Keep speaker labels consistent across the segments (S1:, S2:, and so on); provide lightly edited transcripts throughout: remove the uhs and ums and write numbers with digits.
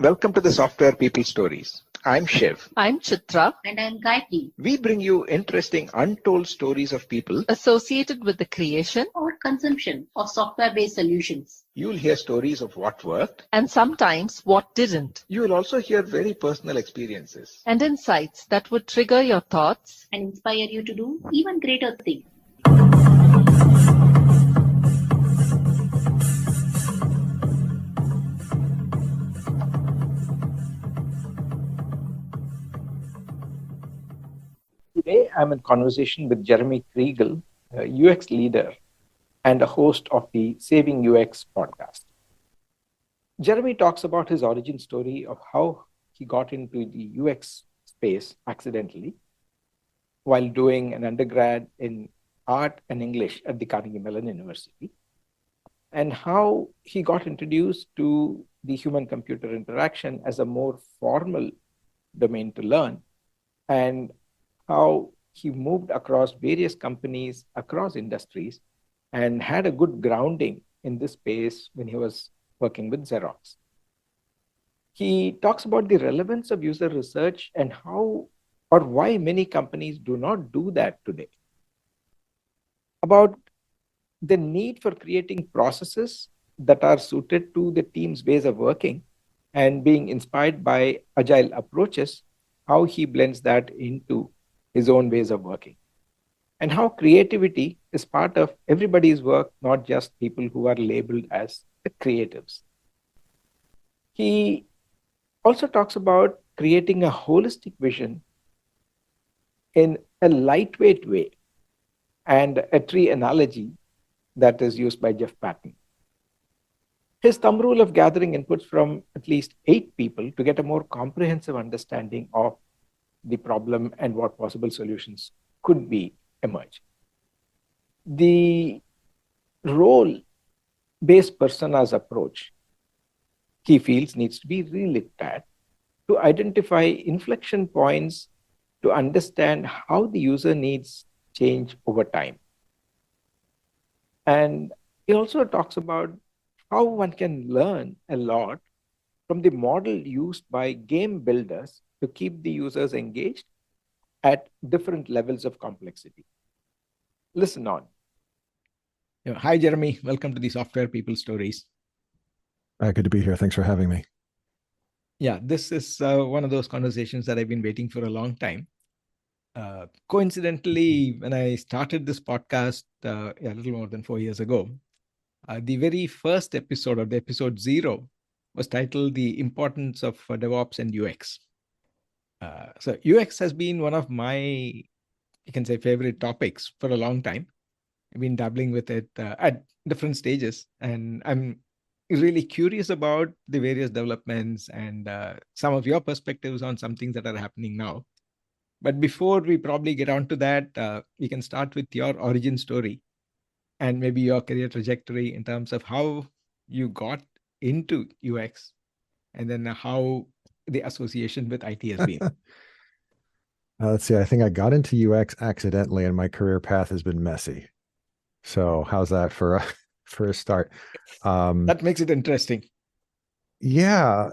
S1: Welcome to the Software People Stories. I'm Shiv.
S2: I'm Chitra.
S3: And I'm Gayatri.
S1: We bring you interesting, untold stories of people
S2: Associated with the creation
S3: Or consumption of software-based solutions.
S1: You'll hear stories of what worked,
S2: and sometimes what didn't,
S1: you will also hear very personal experiences.
S2: and insights that would trigger your thoughts
S3: And inspire you to do even greater things.
S1: Today, I'm in conversation with Jeremy Kriegel, a UX leader and a host of the Saving UX podcast. Jeremy talks about his origin story of how he got into the UX space accidentally while doing an undergrad in art and English at the Carnegie Mellon University, and how he got introduced to the human-computer interaction as a more formal domain to learn, and how he moved across various companies, across industries, and had a good grounding in this space when he was working with Xerox. He talks about the relevance of user research and how or why many companies do not do that today. About the need for creating processes that are suited to the team's ways of working and being inspired by agile approaches, how he blends that into his own ways of working, and how creativity is part of everybody's work, not just people who are labeled as the creatives. He also talks about creating a holistic vision in a lightweight way and a tree analogy that is used by Jeff Patton. His thumb rule of gathering inputs from at least 8 people to get a more comprehensive understanding of the problem and what possible solutions could be emerge. The role-based personas approach, he feels, needs to be relooked at to identify inflection points to understand how the user needs change over time. And he also talks about how one can learn a lot from the model used by game builders to keep the users engaged at different levels of complexity. Listen on. Hi, Jeremy. Welcome to the Software People Stories.
S4: Good to be here. Thanks for having me.
S1: Yeah, this is one of those conversations that I've been waiting for a long time. Coincidentally, when I started this podcast a little more than 4 years ago, the very first episode, or the episode 0, was titled The Importance of DevOps and UX. So UX has been one of my, you can say, favorite topics for a long time. I've been dabbling with it at different stages, and I'm really curious about the various developments and some of your perspectives on some things that are happening now. But before we probably get on to that, we can start with your origin story and maybe your career trajectory in terms of how you got into UX and then how the association with IT has been.
S4: Let's see. I think I got into UX accidentally, and my career path has been messy. So how's that for a start?
S1: That makes it interesting.
S4: Yeah.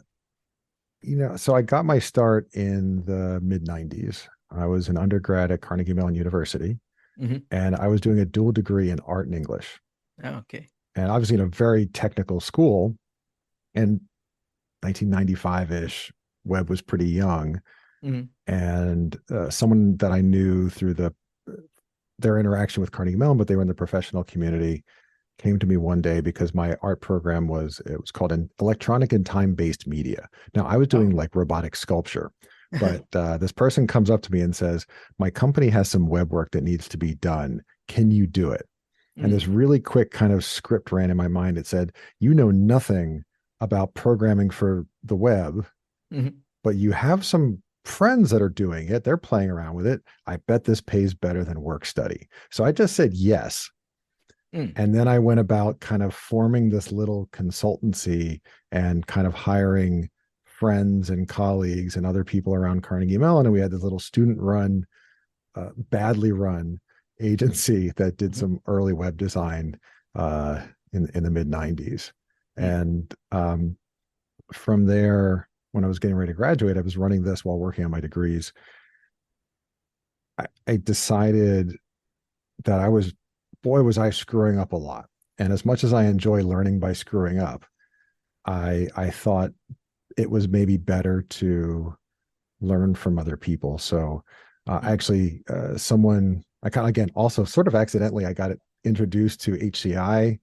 S4: So I got my start in the mid-90s. I was an undergrad at Carnegie Mellon University, and I was doing a dual degree in art and English.
S1: Oh, okay.
S4: And obviously in a very technical school, and 1995-ish, web was pretty young. And someone that I knew through their interaction with Carnegie Mellon, but they were in the professional community, came to me one day because my art program was called an electronic and time-based media. Now I was doing like robotic sculpture, but this person comes up to me and says, my company has some web work that needs to be done. Can you do it? And this really quick kind of script ran in my mind. It said, you know nothing about programming for the web, but you have some friends that are doing it. They're playing around with it. I bet this pays better than work study. So I just said yes. And then I went about kind of forming this little consultancy and kind of hiring friends and colleagues and other people around Carnegie Mellon. And we had this little student-run, badly run agency that did some early web design in the mid-90s. And from there, when I was getting ready to graduate, I was running this while working on my degrees. I decided that was I screwing up a lot. And as much as I enjoy learning by screwing up, I thought it was maybe better to learn from other people. So actually, I kind of, again, also sort of accidentally, I got introduced to HCI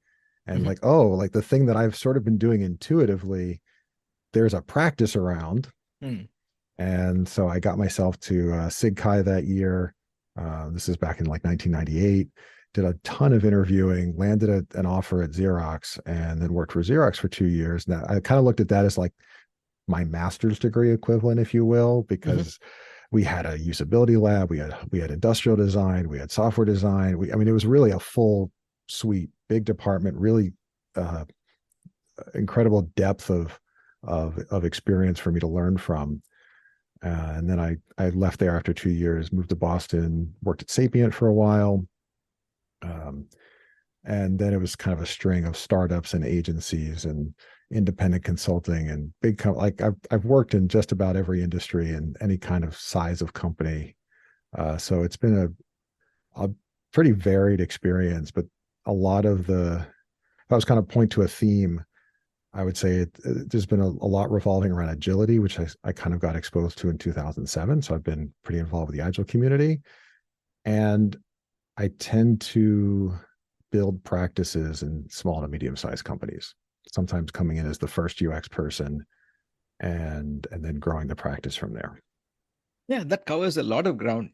S4: and like, oh, like the thing that I've sort of been doing intuitively, there's a practice around. And so I got myself to SIGCHI that year. This is back in like 1998. Did a ton of interviewing, landed an offer at Xerox, and then worked for Xerox for 2 years. Now I kind of looked at that as like my master's degree equivalent, if you will, because we had a usability lab, we had industrial design, we had software design. I mean, it was really a full suite, big department, really incredible depth of experience for me to learn from. And then I left there after 2 years, moved to Boston, worked at Sapient for a while. And then it was kind of a string of startups and agencies and independent consulting and like I've worked in just about every industry and any kind of size of company. So it's been a pretty varied experience, but a lot of if I was kind of point to a theme, I would say there's been a lot revolving around agility, which I kind of got exposed to in 2007. So I've been pretty involved with the agile community. And I tend to build practices in small to medium-sized companies, sometimes coming in as the first UX person and then growing the practice from there.
S5: Yeah, that covers a lot of ground.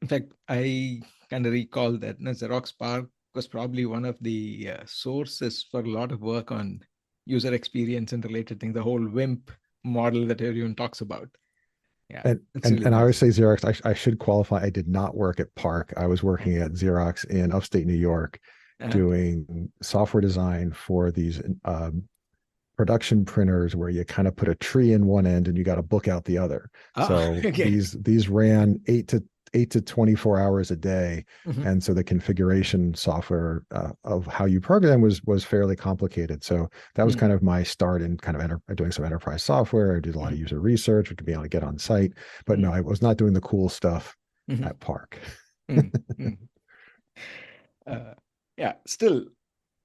S5: In fact, I kind of recall that Xerox PARC was probably one of the sources for a lot of work on user experience and related things, the whole WIMP model that everyone talks about. Yeah,
S4: and
S5: really
S4: I always say Xerox, I should qualify. I did not work at PARC. I was working at Xerox in upstate New York, doing software design for these production printers where you kind of put a tree in one end and you got a book out the other. These ran 8 to 24 hours a day. And so the configuration software of how you program was fairly complicated. So that was kind of my start in kind of doing some enterprise software. I did a lot of user research to be able to get on site, but no, I was not doing the cool stuff at PARC.
S5: Yeah, still,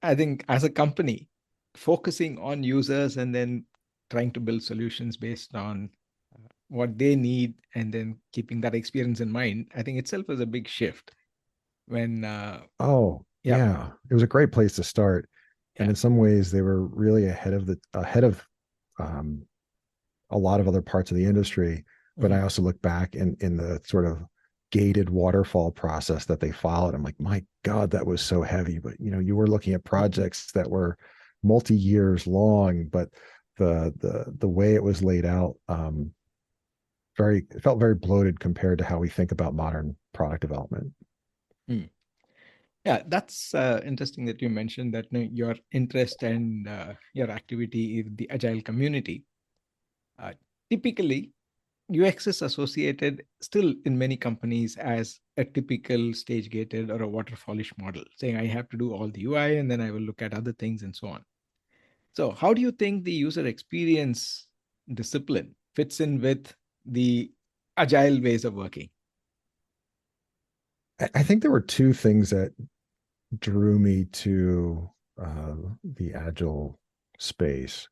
S5: I think as a company, focusing on users and then trying to build solutions based on what they need and then keeping that experience in mind, I think itself is a big shift. When
S4: it was a great place to start. And in some ways they were really ahead of a lot of other parts of the industry. But I also look back in the sort of gated waterfall process that they followed. I'm like, my God, that was so heavy. But you were looking at projects that were multi-years long, but the way it was laid out, it felt very bloated compared to how we think about modern product development.
S5: Yeah, that's interesting that you mentioned that your interest and your activity in the agile community. Typically, UX is associated still in many companies as a typical stage-gated or a waterfallish model, saying I have to do all the UI and then I will look at other things and so on. So how do you think the user experience discipline fits in with the agile ways of working?
S4: I think there were two things that drew me to the agile space.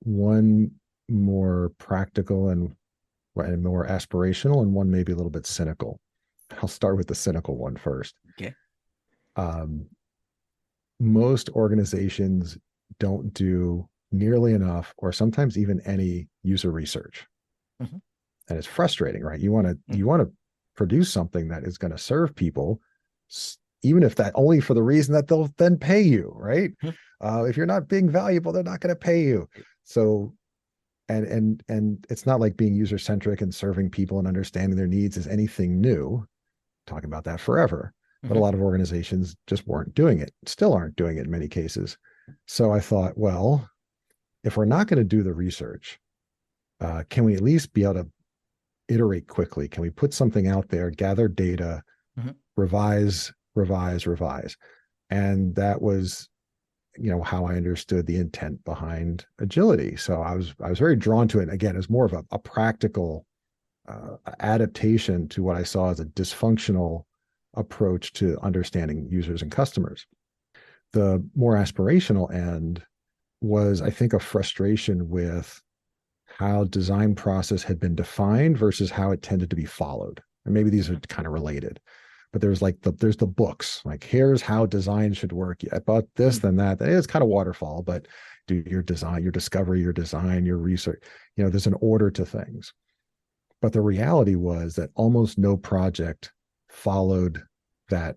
S4: One more practical and more aspirational, and one maybe a little bit cynical. I'll start with the cynical one first.
S5: Okay.
S4: Most organizations don't do nearly enough, or sometimes even any user research. And it's frustrating, right? You want to produce something that is going to serve people, even if that only for the reason that they'll then pay you, right? If you're not being valuable, they're not going to pay you. So, and it's not like being user-centric and serving people and understanding their needs is anything new. Talking about that forever. But a lot of organizations just weren't doing it, still aren't doing it in many cases. So I thought, well, if we're not going to do the research, can we at least be able to iterate quickly? Can we put something out there, gather data, revise? And that was how I understood the intent behind agility. So I was very drawn to it. And again, as more of a practical adaptation to what I saw as a dysfunctional approach to understanding users and customers. The more aspirational end was, I think, a frustration with how design process had been defined versus how it tended to be followed. And maybe these are kind of related, but there's the books, like here's how design should work. About this, then that. It's kind of waterfall, but do your design, your discovery, your design, your research, there's an order to things. But the reality was that almost no project followed that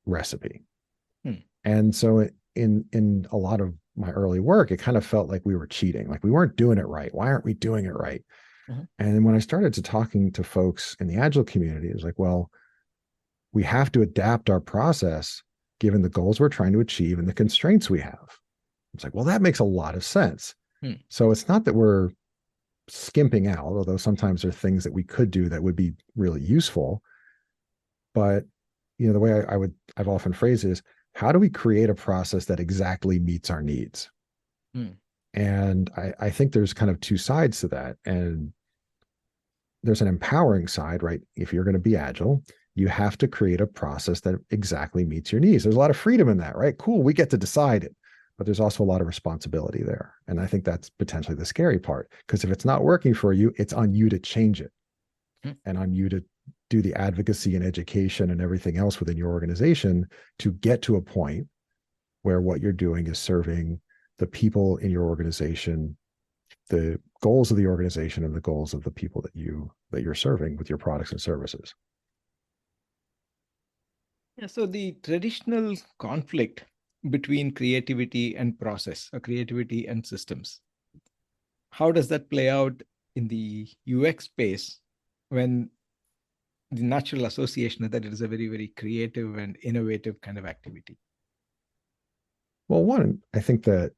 S4: recipe. And so in a lot of my early work, it kind of felt like we were cheating, like we weren't doing it right. Why aren't we doing it right? And when I started talking to folks in the Agile community, it was like, well, we have to adapt our process given the goals we're trying to achieve and the constraints we have. It's like, well, that makes a lot of sense. So it's not that we're skimping out, although sometimes there are things that we could do that would be really useful. But the way I've often phrased it is, how do we create a process that exactly meets our needs? And I think there's kind of two sides to that. And there's an empowering side, right? If you're going to be agile, you have to create a process that exactly meets your needs. There's a lot of freedom in that, right? Cool, we get to decide it. But there's also a lot of responsibility there. And I think that's potentially the scary part, because if it's not working for you, it's on you to change it and on you to do the advocacy and education and everything else within your organization to get to a point where what you're doing is serving the people in your organization, the goals of the organization and the goals of the people that you're serving with your products and services.
S5: Yeah, so the traditional conflict between creativity and process, or creativity and systems, how does that play out in the UX space when the natural association is that it is a very, very creative and innovative kind of activity?
S4: Well, one, I think that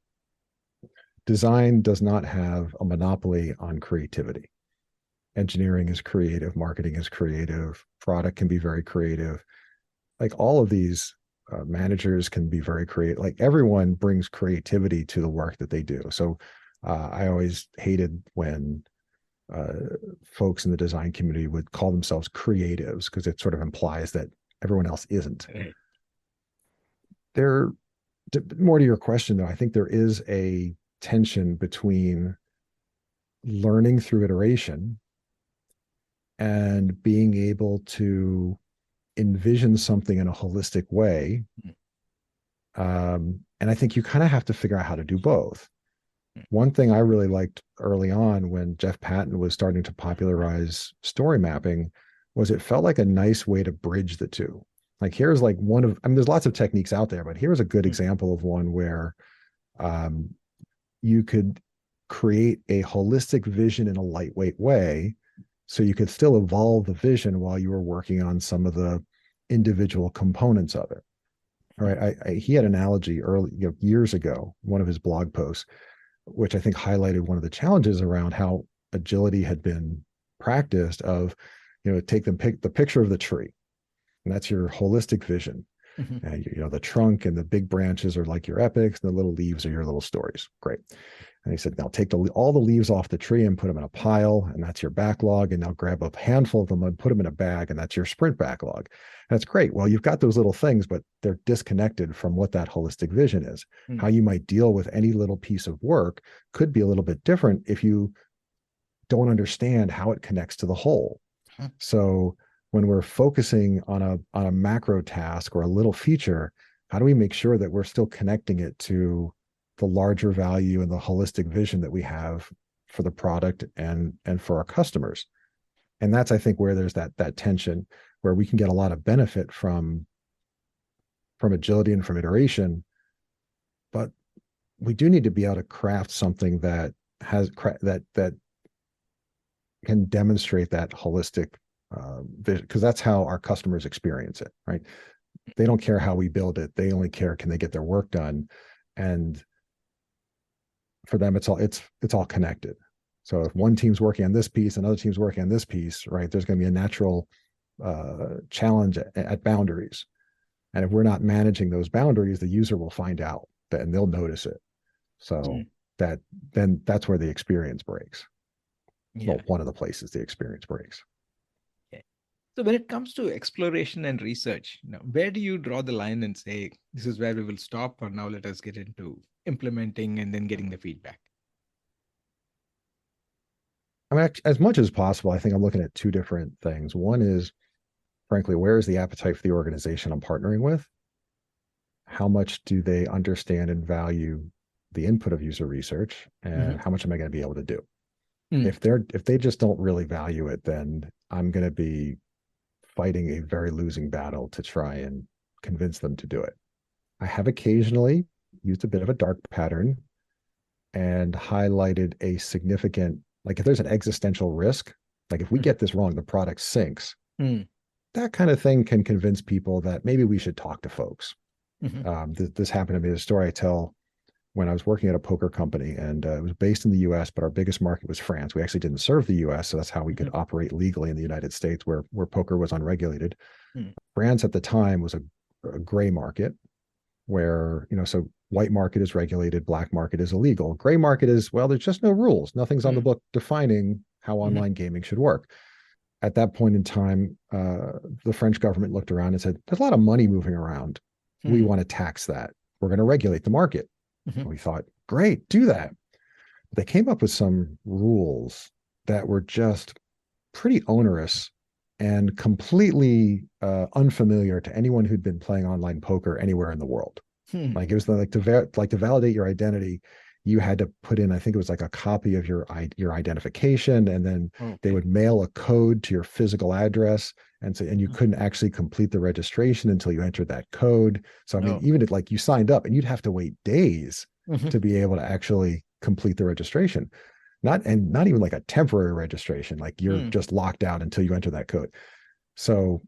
S4: design does not have a monopoly on creativity. Engineering is creative, marketing is creative, product can be very creative. Like all of these managers can be very creative. Like everyone brings creativity to the work that they do. So I always hated when folks in the design community would call themselves creatives, because it sort of implies that everyone else isn't. There, more to your question though, I think there is a tension between learning through iteration and being able to envision something in a holistic way. And I think you kind of have to figure out how to do both. One thing I really liked early on when Jeff Patton was starting to popularize story mapping was it felt like a nice way to bridge the two. Like here's like one of, I mean, there's lots of techniques out there, but here's a good example of one where you could create a holistic vision in a lightweight way, so you could still evolve the vision while you were working on some of the individual components of it. All right, he had an analogy early, years ago, one of his blog posts, which I think highlighted one of the challenges around how agility had been practiced of, pick the picture of the tree, and that's your holistic vision. And the trunk and the big branches are like your epics, and the little leaves are your little stories. Great. And he said, now take all the leaves off the tree and put them in a pile, and that's your backlog. And now grab a handful of them and put them in a bag, and that's your sprint backlog. And that's great. Well, you've got those little things, but they're disconnected from what that holistic vision is. How you might deal with any little piece of work could be a little bit different if you don't understand how it connects to the whole. So when we're focusing on a macro task or a little feature, how do we make sure that we're still connecting it to the larger value and the holistic vision that we have for the product and for our customers? And that's, I think, where there's that tension, where we can get a lot of benefit from agility and from iteration, but we do need to be able to craft something that that can demonstrate that holistic vision, because that's how our customers experience it, right? They don't care how we build it. They only care, can they get their work done? And for them, it's all connected. So if one team's working on this piece, another team's working on this piece, right, there's going to be a natural challenge at boundaries. And if we're not managing those boundaries, the user will find out. then they'll notice it. So that's where the experience breaks.
S5: Yeah.
S4: Well, one of the places the experience breaks.
S5: Okay. So when it comes to exploration and research, where do you draw the line and say, this is where we will stop, or now let us get into implementing and then getting the feedback?
S4: I mean, as much as possible, I think I'm looking at two different things. One is, frankly, where is the appetite for the organization I'm partnering with? How much do they understand and value the input of user research, and how much am I going to be able to do? If they just don't really value it, then I'm going to be fighting a very losing battle to try and convince them to do it. I have occasionally used a bit of a dark pattern and highlighted a significant, like if there's an existential risk, like if we get this wrong, the product sinks. That kind of thing can convince people that maybe we should talk to folks. This happened to me, the story I tell, when I was working at a poker company, and it was based in the US, but our biggest market was France. We actually didn't serve the US, so that's how we could operate legally in the United States, where poker was unregulated. France at the time was a gray market where, so white market is regulated, black market is illegal. Gray market is, well, there's just no rules. Nothing's on the book defining how online gaming should work. At that point in time, the French government looked around and said, there's a lot of money moving around. We want to tax that. We're going to regulate the market. We thought, great, do that. They came up with some rules that were just pretty onerous and completely unfamiliar to anyone who'd been playing online poker anywhere in the world. Like it was like to validate your identity, you had to put in, I think it was like a copy of your identification, and then they would mail a code to your physical address, and you couldn't actually complete the registration until you entered that code. So I mean, even if like you signed up and you'd have to wait days to be able to actually complete the registration, not even like a temporary registration, like you're just locked out until you enter that code. So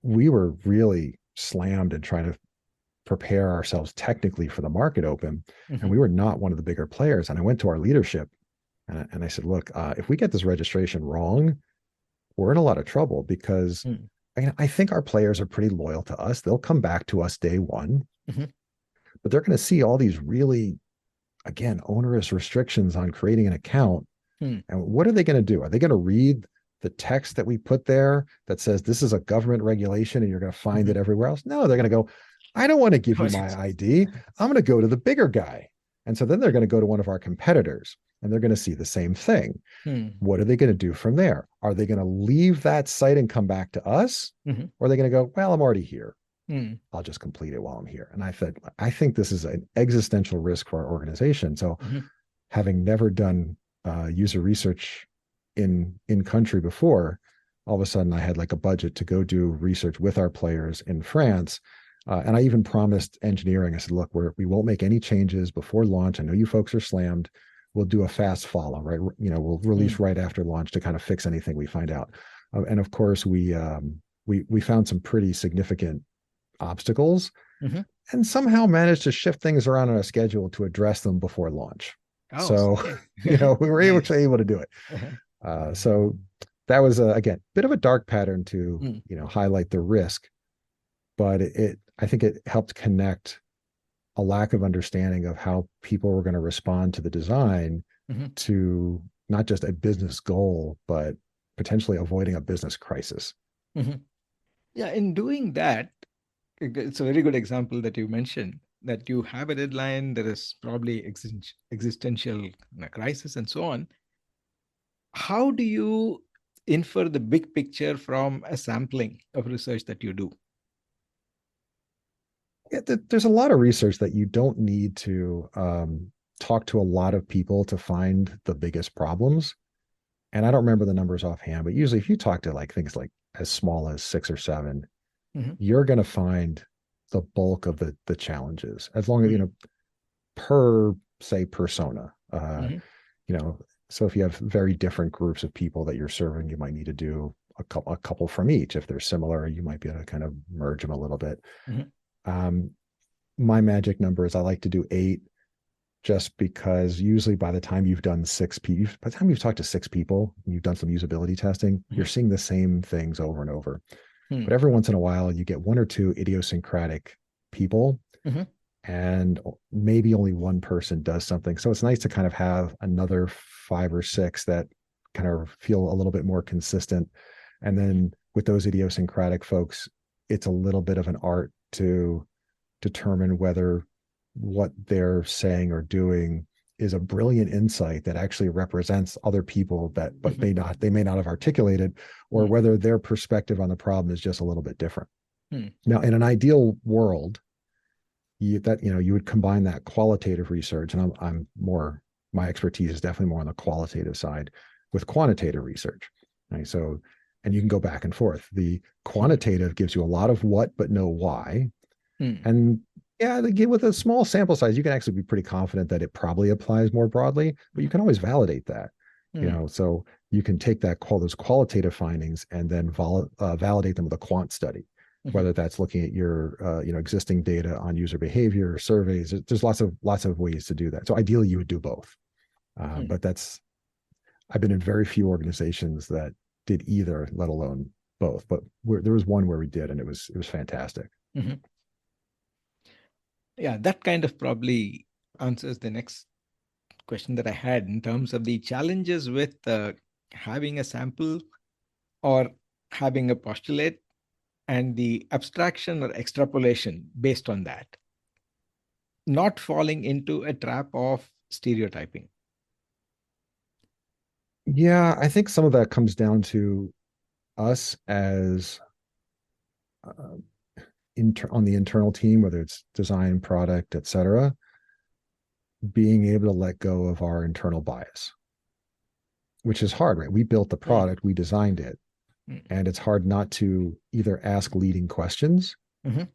S4: we were really slammed in trying to prepare ourselves technically for the market open. And we were not one of the bigger players. And I went to our leadership and I said, look, if we get this registration wrong, we're in a lot of trouble, because I think our players are pretty loyal to us. They'll come back to us day one, but they're going to see all these really, again, onerous restrictions on creating an account. And what are they going to do? Are they going to read the text that we put there that says this is a government regulation and you're going to find it everywhere else? No, they're going to go, I don't want to give you my ID. I'm going to go to the bigger guy. And so then they're going to go to one of our competitors and they're going to see the same thing. What are they going to do from there? Are they going to leave that site and come back to us? Or are they going to go, well, I'm already here. I'll just complete it while I'm here. And I said, I think this is an existential risk for our organization. So having never done user research in country before, all of a sudden I had like a budget to go do research with our players in France. And I even promised engineering. I said, look, we won't make any changes before launch. I know you folks are slammed. We'll do a fast follow, right? We'll release right after launch to kind of fix anything we find out. And of course, we found some pretty significant obstacles and somehow managed to shift things around on a schedule to address them before launch. So, we were able to do it. So that was, again, a bit of a dark pattern to, highlight the risk, but I think it helped connect a lack of understanding of how people were going to respond to the design to not just a business goal, but potentially avoiding a business crisis.
S5: Yeah, in doing that, it's a very good example that you mentioned, that you have a deadline, there is probably existential crisis and so on. How do you infer the big picture from a sampling of research that you do?
S4: Yeah, there's a lot of research that you don't need to talk to a lot of people to find the biggest problems. And I don't remember the numbers offhand, but usually if you talk to like things like as small as 6 or 7, you're going to find the bulk of the challenges, as long as, per say persona, so if you have very different groups of people that you're serving, you might need to do a couple from each. If they're similar, you might be able to kind of merge them a little bit. My magic number is I like to do 8, just because usually by the time you've done 6 people, by the time you've talked to 6 people, and you've done some usability testing, you're seeing the same things over and over. But every once in a while, you get 1 or 2 idiosyncratic people, and maybe only one person does something. So it's nice to kind of have another 5 or 6 that kind of feel a little bit more consistent. And then with those idiosyncratic folks, it's a little bit of an art to determine whether what they're saying or doing is a brilliant insight that actually represents other people but they may not have articulated, or whether their perspective on the problem is just a little bit different. Now, in an ideal world, you would combine that qualitative research, and my expertise is definitely more on the qualitative side, with quantitative research, right? So, and you can go back and forth. The quantitative gives you a lot of what but no why, and they give, with a small sample size, you can actually be pretty confident that it probably applies more broadly, but you can always validate that. So you can take those qualitative findings and then validate them with a quant study, whether that's looking at your existing data on user behavior, surveys. There's lots of ways to do that. So ideally, you would do both. But I've been in very few organizations that did either, let alone both. But there was one where we did, and it was fantastic.
S5: Yeah, that kind of probably answers the next question that I had in terms of the challenges with having a sample or having a postulate, and the abstraction or extrapolation based on that, not falling into a trap of stereotyping.
S4: Yeah, I think some of that comes down to us as on the internal team, whether it's design, product, et cetera, being able to let go of our internal bias, which is hard, right? We built the product, we designed it, and it's hard not to either ask leading questions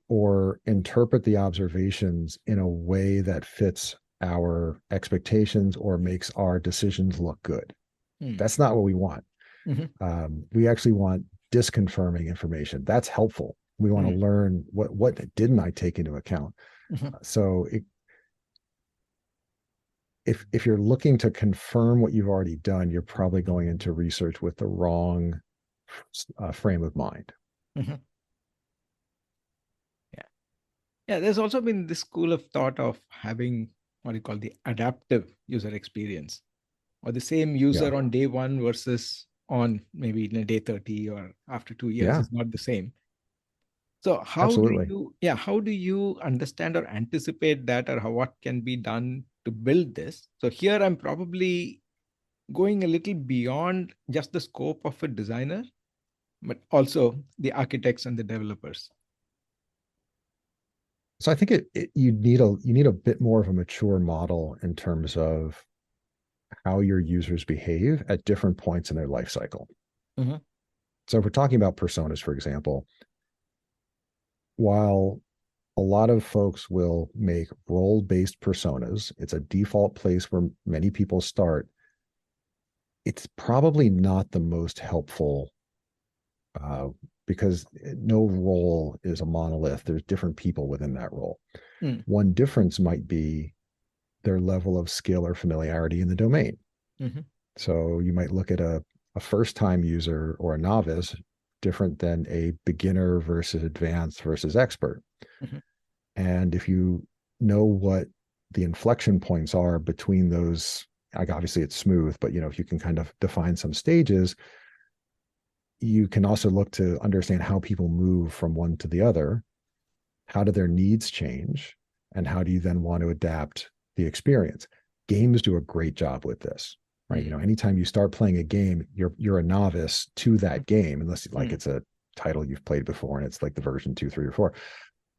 S4: or interpret the observations in a way that fits our expectations or makes our decisions look good. That's not what we want. We actually want disconfirming information. That's helpful. We want to learn what didn't I take into account. So if you're looking to confirm what you've already done, you're probably going into research with the wrong frame of mind.
S5: Yeah, there's also been this school of thought of having what you call the adaptive user experience, or the same user on day 1 versus on maybe in day 30 or after 2 years. It's not the same. So how do you understand or anticipate that, or what can be done to build this? So here I'm probably going a little beyond just the scope of a designer, but also the architects and the developers.
S4: So I think you need a bit more of a mature model in terms of how your users behave at different points in their life cycle. So if we're talking about personas, for example, while a lot of folks will make role-based personas, it's a default place where many people start. It's probably not the most helpful because no role is a monolith. There's different people within that role. One difference might be their level of skill or familiarity in the domain. So you might look at a first-time user or a novice different than a beginner versus advanced versus expert. And if you know what the inflection points are between those, like obviously it's smooth, but if you can kind of define some stages, you can also look to understand how people move from one to the other. How do their needs change? And how do you then want to adapt the experience? Games do a great job with this, right? Anytime you start playing a game, you're a novice to that game, unless like it's a title you've played before and it's like the version 2, 3, or 4.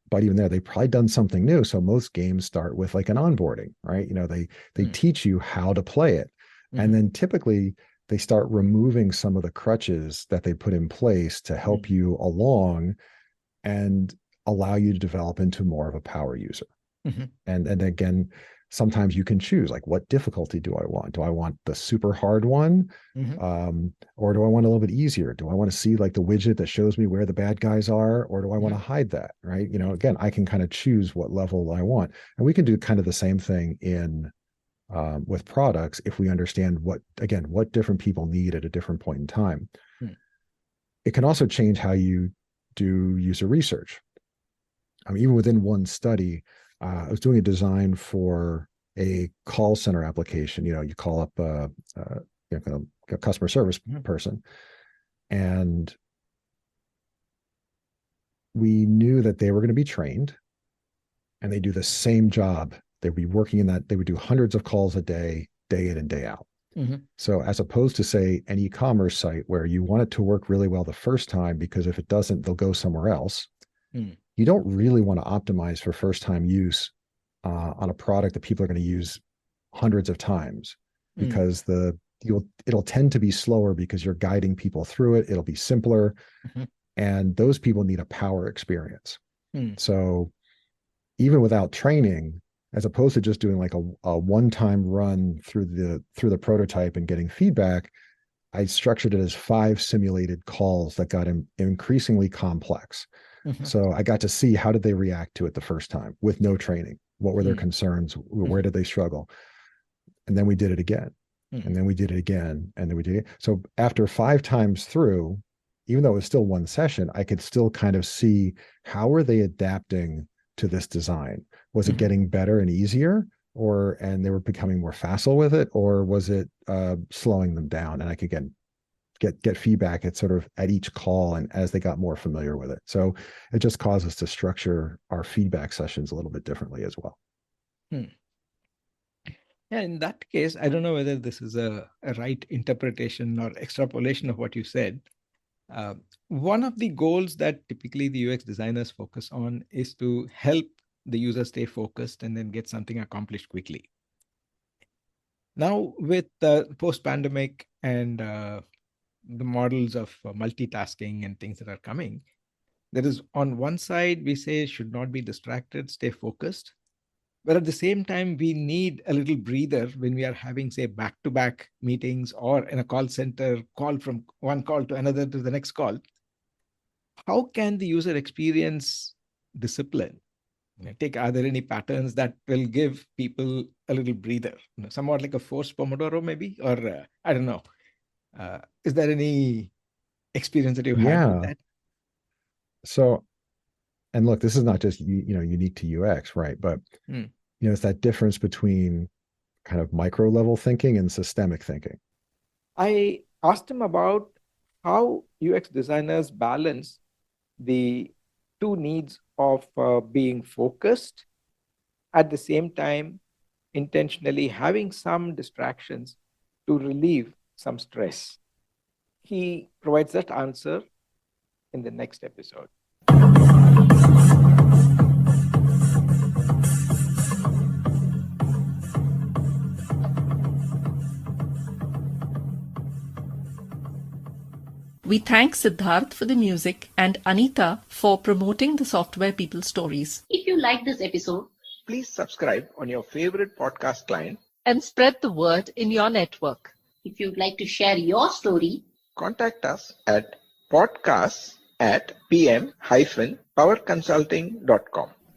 S4: But even there, they've probably done something new. So most games start with like an onboarding, right? They teach you how to play it. And then typically they start removing some of the crutches that they put in place to help you along and allow you to develop into more of a power user. And again, sometimes you can choose, like, what difficulty do I want? Do I want the super hard one? Or do I want a little bit easier? Do I want to see like the widget that shows me where the bad guys are? Or do I want to hide that, right? Again, I can kind of choose what level I want. And we can do kind of the same thing with products if we understand what different people need at a different point in time. It can also change how you do user research. I mean, even within one study, I was doing a design for a call center application. You call up kind of a customer service person, and we knew that they were going to be trained, and they do the same job. They'd be working in that. They would do hundreds of calls a day in and day out. So as opposed to, say, an e-commerce site where you want it to work really well the first time, because if it doesn't, they'll go somewhere else. You don't really want to optimize for first-time use on a product that people are going to use hundreds of times, because it'll tend to be slower because you're guiding people through it. It'll be simpler, and those people need a power experience. So even without training, as opposed to just doing like a one-time run through the prototype and getting feedback, I structured it as 5 simulated calls that got increasingly complex. So I got to see, how did they react to it the first time with no training? What were their concerns? Where did they struggle? And then we did it again. And then we did it again. And then we did it. So after 5 times through, even though it was still one session, I could still kind of see, how are they adapting to this design? Was it getting better and easier, and they were becoming more facile with it, or was it slowing them down? And I could get feedback at each call, and as they got more familiar with it. So it just caused us to structure our feedback sessions a little bit differently as well.
S5: Yeah, in that case, I don't know whether this is a right interpretation or extrapolation of what you said. One of the goals that typically the UX designers focus on is to help the user stay focused and then get something accomplished quickly. Now, with post-pandemic and the models of multitasking and things that are coming, there is, on one side, we say should not be distracted, stay focused. But at the same time, we need a little breather when we are having, say, back-to-back meetings, or in a call center, call from one call to another to the next call. How can the user experience discipline? Are there any patterns that will give people a little breather? Somewhat like a forced Pomodoro, maybe? Or I don't know. Is there any experience that you've had with that?
S4: So, and look, this is not just unique to UX, right? But it's that difference between kind of micro level thinking and systemic thinking.
S1: I asked him about how UX designers balance the 2 needs of being focused, at the same time intentionally having some distractions to relieve some stress. He provides that answer in the next episode.
S2: We thank Siddharth for the music and Anita for promoting the Software People Stories.
S3: If you like this episode,
S1: Please subscribe on your favorite podcast client
S2: And spread the word in your network.
S3: if you'd like to share your story,
S1: contact us at podcasts@pm-powerconsulting.com.